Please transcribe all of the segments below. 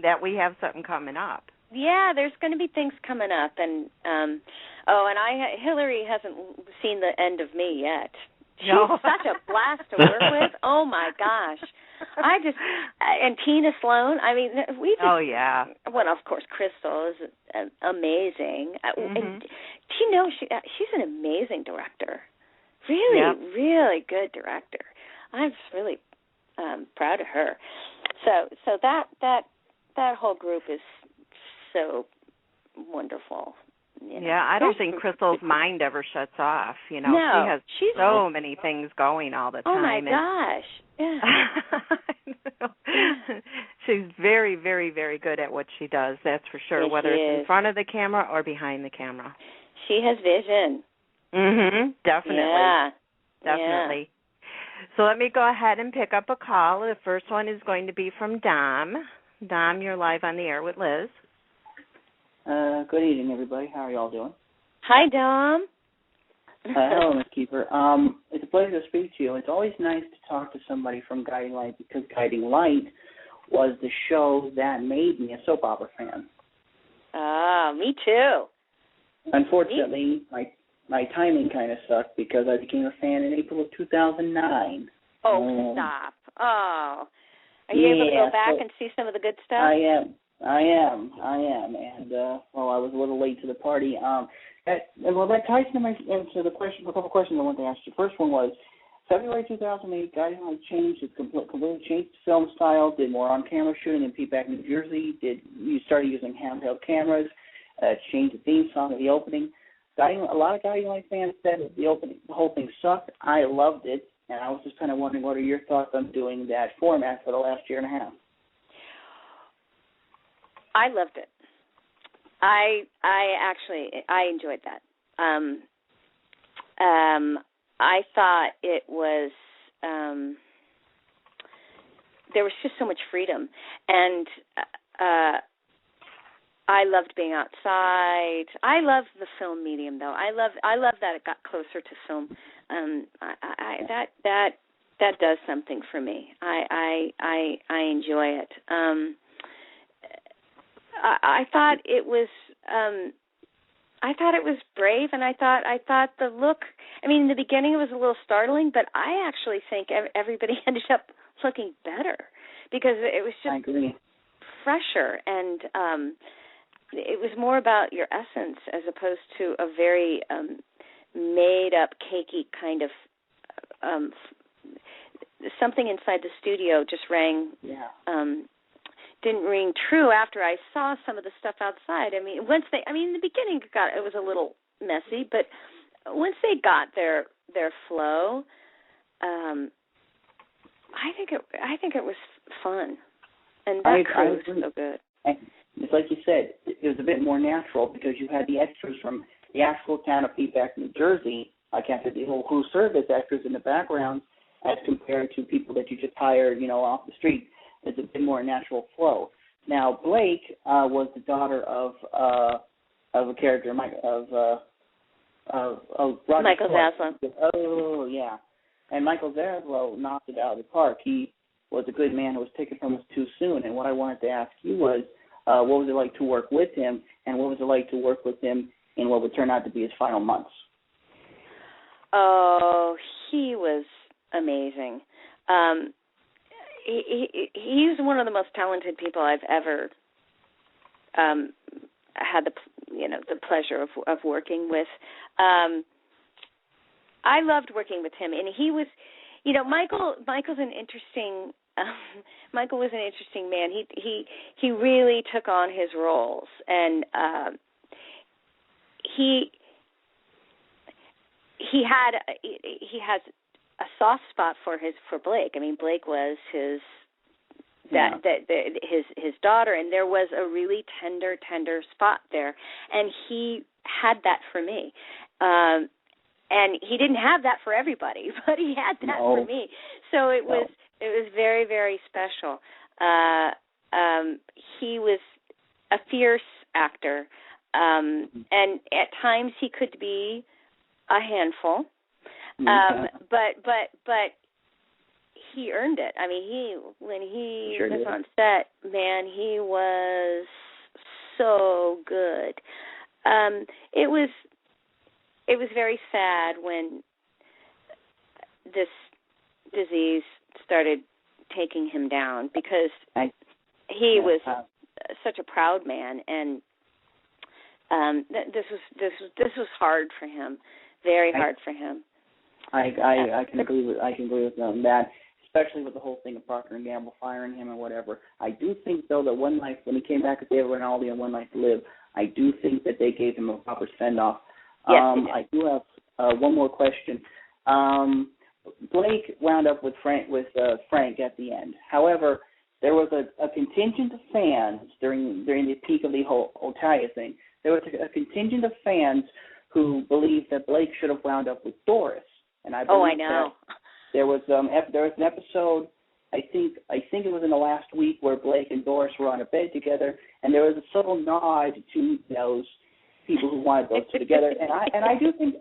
that we have something coming up. Yeah, there's going to be things coming up, and Hillary hasn't seen the end of me yet. She's such a blast to work with. Oh my gosh, and Tina Sloan. I mean, we just. Oh yeah. Well, of course, Crystal is amazing. And do you know she's an amazing director. Really, really good director. I'm just really proud of her. So that whole group is so wonderful. You know. Yeah, I don't think Crystal's mind ever shuts off. You know, no, she's so many things going all the time. Oh my gosh! Yeah. She's very, very, very good at what she does. That's for sure. Yes, whether it's in front of the camera or behind the camera. She has vision. Definitely. Yeah. Definitely. Yeah. So let me go ahead and pick up a call. The first one is going to be from Dom. Dom, you're live on the air with Liz. Good evening, everybody. How are y'all doing? Hi, Dom. Hello, Ms. Keifer. It's a pleasure to speak to you. It's always nice to talk to somebody from Guiding Light because Guiding Light was the show that made me a soap opera fan. Me too. Unfortunately, my timing kind of sucked because I became a fan in April of 2009. Oh, stop. Oh. Are you able to go back and see some of the good stuff? I am. And, I was a little late to the party. That ties into the question, a couple questions I wanted to ask you. First one was, February 2008, Guiding Light changed, it completely changed the film style, did more on-camera shooting in Peapack, New Jersey, you started using handheld cameras, changed the theme song of the opening. A lot of Guiding Light fans said the whole thing sucked. I loved it, and I was just kind of wondering, what are your thoughts on doing that format for the last year and a half? I loved it. I enjoyed that. I thought it was there was just so much freedom, and I loved being outside. I love the film medium, though. I love that it got closer to film. That does something for me. I enjoy it. I thought it was brave, and I thought the look. I mean, in the beginning it was a little startling, but I actually think everybody ended up looking better because it was just fresher, and it was more about your essence as opposed to a very made-up, cakey kind of something inside the studio just rang. Yeah. Didn't ring true after I saw some of the stuff outside. I mean, in the beginning it was a little messy, but once they got their flow, I think it was fun, and that crew was so good. It's like you said, it was a bit more natural because you had the extras from the actual town of Peapack, New Jersey, like after the who served as extras in the background, as compared to people that you just hired, off the street. It's a bit more natural flow. Now, Blake was the daughter of a character, Roger Michael Zaslow. Oh, yeah. And Michael Zaslow knocked it out of the park. He was a good man who was taken from us too soon. And what I wanted to ask you was, what was it like to work with him, and what was it like to work with him in what would turn out to be his final months? Oh, he was amazing. He's one of the most talented people I've ever had the pleasure of working with. I loved working with him, and he was, Michael's an interesting. Michael was an interesting man. He really took on his roles, and he has a soft spot for Blake. I mean, Blake was his daughter, and there was a really tender spot there, and he had that for me. And he didn't have that for everybody, but he had that for me. So it was very, very special. He was a fierce actor, and at times he could be a handful. But he earned it. I mean, when he sure was did. on set, man, he was so good. It was very sad when this disease started taking him down, because he was such a proud man, and this was hard for him, very hard for him. I can agree with that, especially with the whole thing of Procter & Gamble firing him or whatever. I do think, though, that One Life, when he came back as David Rinaldi on One Life to Live, I do think that they gave him a proper send-off. Yes, I do have one more question. Blake wound up with Frank at the end. However, there was a contingent of fans during the peak of the whole Otalia thing. There was a contingent of fans who believed that Blake should have wound up with Doris. And I believe I know. That there was an episode, I think it was in the last week, where Blake and Doris were on a bed together, and there was a subtle nod to those people who wanted those two together. And I do think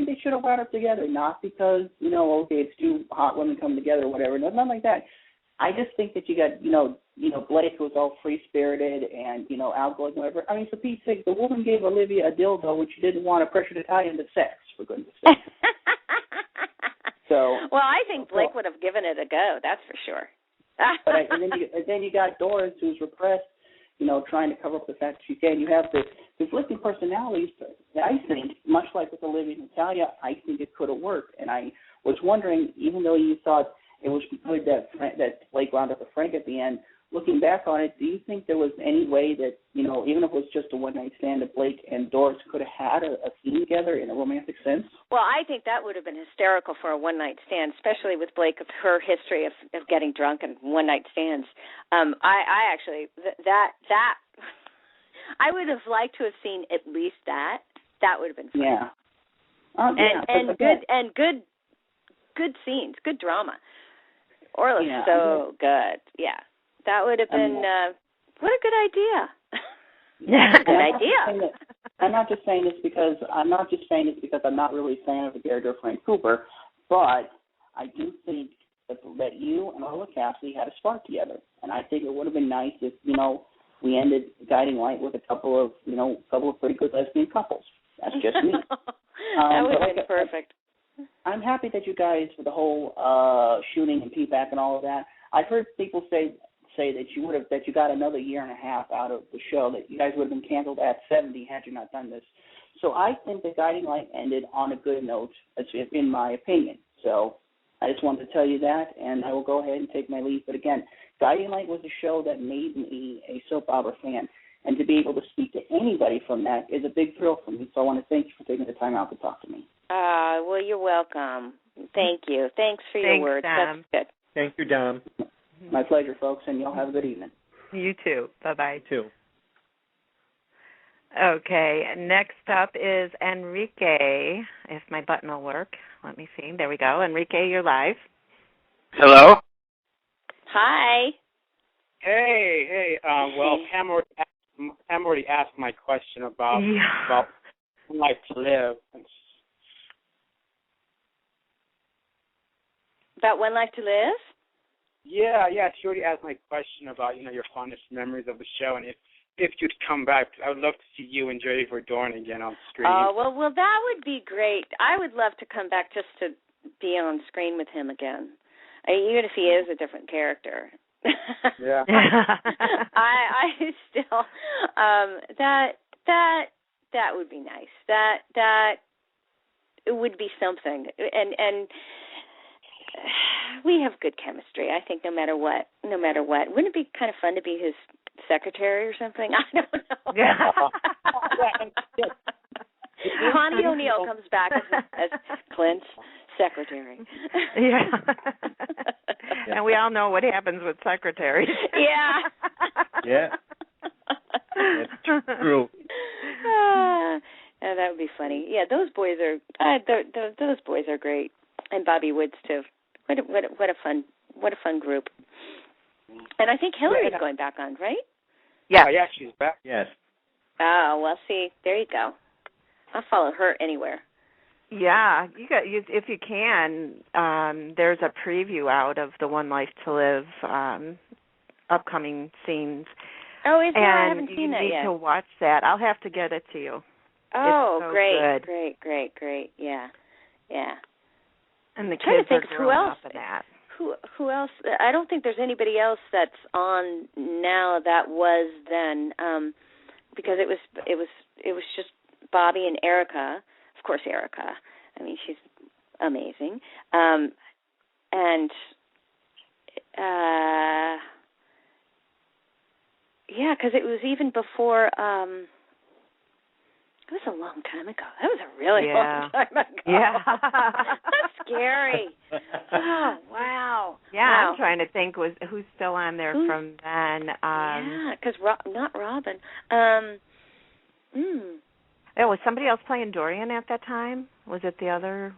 they should have wound up together, not because it's two hot women coming together or whatever, nothing like that. I just think that you got Blake was all free spirited and outgoing, whatever. I mean, for Pete's sake, the woman gave Olivia a dildo when she didn't want to pressure to tie into sex, for goodness sake. Well, I think Blake would have given it a go. That's for sure. and then you got Doris, who's repressed, trying to cover up the fact that she can. You have the conflicting personalities. I think, much like with Olivia and Natalia, I think it could have worked. And I was wondering, even though you thought it was good that Blake wound up with Frank at the end, looking back on it, do you think there was any way that, even if it was just a one-night stand, that Blake and Doris could have had a scene together in a romantic sense? Well, I think that would have been hysterical for a one-night stand, especially with Blake, of her history of getting drunk and one-night stands. I actually, that I would have liked to have seen at least that. That would have been fun. Yeah. Good scenes, good drama. Orla's so good. Yeah. That would have been what a good idea. Good idea. I'm not just saying this because I'm not really a fan of the character of Frank Cooper, but I do think that you and Orla Cassidy had a spark together, and I think it would have been nice if we ended Guiding Light with a couple of pretty good lesbian couples. That's just me. That would have been perfect. I'm happy that you guys, with the whole shooting and feedback and all of that, I've heard people say that you got another year and a half out of the show, that you guys would have been canceled at 70 had you not done this. So I think that Guiding Light ended on a good note, in my opinion. So I just wanted to tell you that, and I will go ahead and take my leave. But again, Guiding Light was a show that made me a soap opera fan, and to be able to speak to anybody from that is a big thrill for me. So I want to thank you for taking the time out to talk to me. Well, you're welcome. Thank you. Thanks for your words. Dom. That's good. Thank you, Dom. My pleasure, folks, and y'all have a good evening. You too. Bye-bye. You too. Okay, next up is Enrique, if my button will work. Let me see. There we go. Enrique, you're live. Hello? Hi. Hey. Well, Pam already asked my question about One Life to Live. About One Life to Live? Yeah, she already asked my question about, your fondest memories of the show, and if you'd come back. I would love to see you and Jody Verdorn again on screen. Oh, well, that would be great. I would love to come back just to be on screen with him again, even if he is a different character. Yeah. I still that would be nice. That it would be something, and we have good chemistry. I think no matter what. Wouldn't it be kind of fun to be his secretary or something? I don't know. Connie O'Neill comes back as Clint's secretary. Yeah. And we all know what happens with secretaries. Yeah. Yeah. That's true. That would be funny. Yeah, those boys are great, and Bobby Woods too. What a fun group. And I think Hillary's going back on, right? Yeah. Oh, yeah, she's back. Yes. Oh, well, see, there you go. I'll follow her anywhere. Yeah, if you can. There's a preview out of the One Life to Live upcoming scenes. Oh, is there? I And haven't seen that you yet. need to watch that. I'll have to get it to you. Oh, it's so great, good. great. Yeah. And the I'm kids trying to think are who growing else. up in that. Who else? I don't think there's anybody else that's on now that was then, because it was just Bobby and Erica. Of course, Erica. I mean, she's amazing. Yeah, because it was even before. It was a long time ago. That was a really long time ago. Yeah. That's scary. Oh, wow. Yeah, wow. I'm trying to think who's still on there from then. Yeah, because not Robin. Oh, was somebody else playing Dorian at that time? Was it the other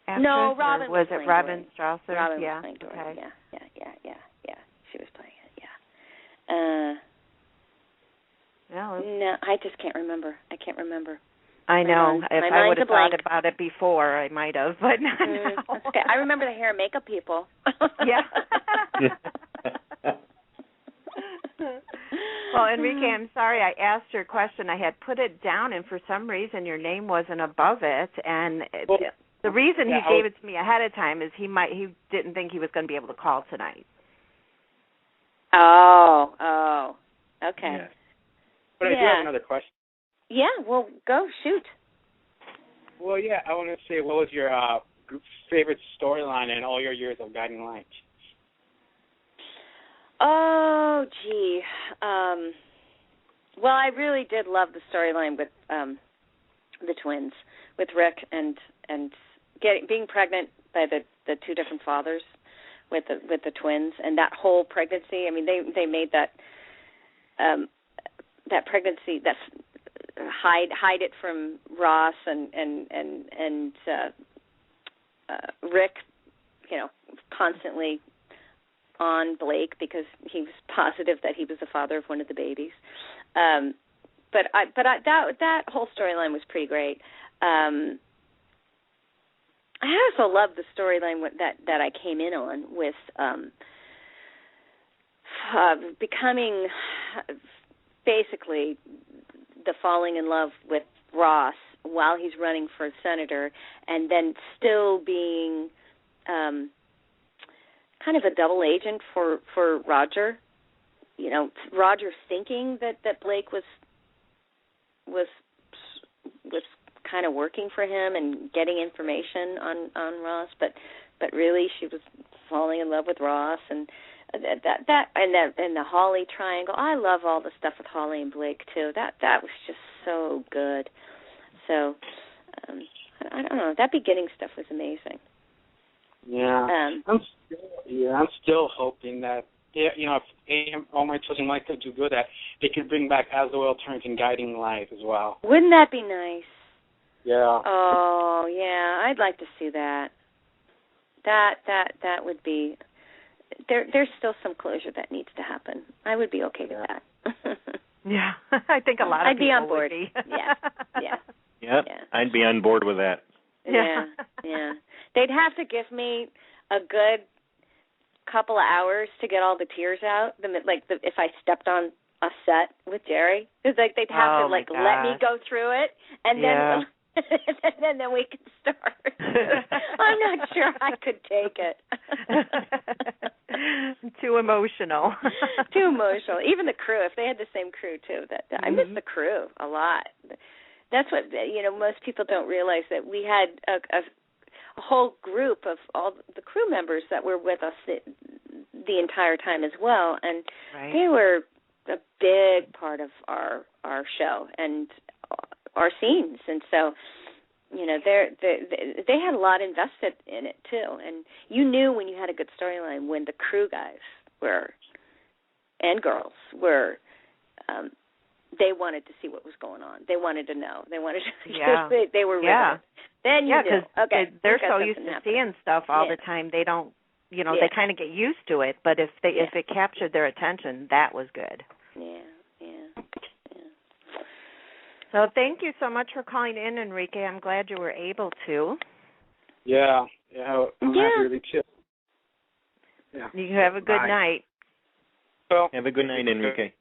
actress? No, Robin was it Robin Dorian. Strasser? Robin yeah. was playing Dorian. Okay. Yeah. She was playing it, yeah. No, I just can't remember. I can't remember. I know. If I would have thought blank. about it before, I might have, but not now. That's okay. I remember the hair and makeup people. Yeah. Well, Enrique, I'm sorry I asked your question. I had put it down, and for some reason your name wasn't above it. And the reason he gave it to me ahead of time is he didn't think he was going to be able to call tonight. Oh, okay. Yeah. But I do have another question. Yeah, well, go, shoot. Well, yeah, I want to say, what was your favorite storyline in all your years of Guiding Light? Oh, gee. Well, I really did love the storyline with the twins, with Rick and being pregnant by the two different fathers with the twins, and that whole pregnancy. I mean, they made that pregnancy, that's hide it from Ross and Rick, constantly on Blake because he was positive that he was the father of one of the babies. But that whole storyline was pretty great. I also love the storyline that I came in on with becoming basically the falling in love with Ross while he's running for senator, and then still being kind of a double agent for Roger. Roger thinking that Blake was kind of working for him and getting information on Ross, but really she was falling in love with Ross, and that and the Holly triangle. I love all the stuff with Holly and Blake too. That was just so good. So I don't know. That beginning stuff was amazing. Yeah, I'm still hoping that if all my children like to do good, that they can bring back As the World Turns and Guiding Light as well. Wouldn't that be nice? Yeah. Oh yeah, I'd like to see that. That would be. There's still some closure that needs to happen. I would be okay with that. Yeah, I think a lot of I'd people be on board. would be. Yeah. Yep, yeah. I'd be on board with that. Yeah. They'd have to give me a good couple of hours to get all the tears out. If I stepped on a set with Jerry, because they'd have to let me go through it, and then and then we could start. I'm not sure I could take it. Too emotional. Too emotional. Even the crew, if they had the same crew too. I miss the crew a lot. That's what most people don't realize, that we had a whole group of all the crew members that were with us the entire time as well, and they were a big part of our show and our scenes, and so they had a lot invested in it too, and you knew when you had a good storyline when the crew guys and girls were they wanted to see what was going on. They wanted to know. They wanted to. They were riveted. Then you knew. Okay, they're so used to seeing stuff all the time. They don't. They kind of get used to it. But if it captured their attention, that was good. Yeah. So So thank you so much for calling in, Enrique. I'm glad you were able to. Yeah, I'm happy too. Yeah. You have a good night. Well, have a good night, Enrique.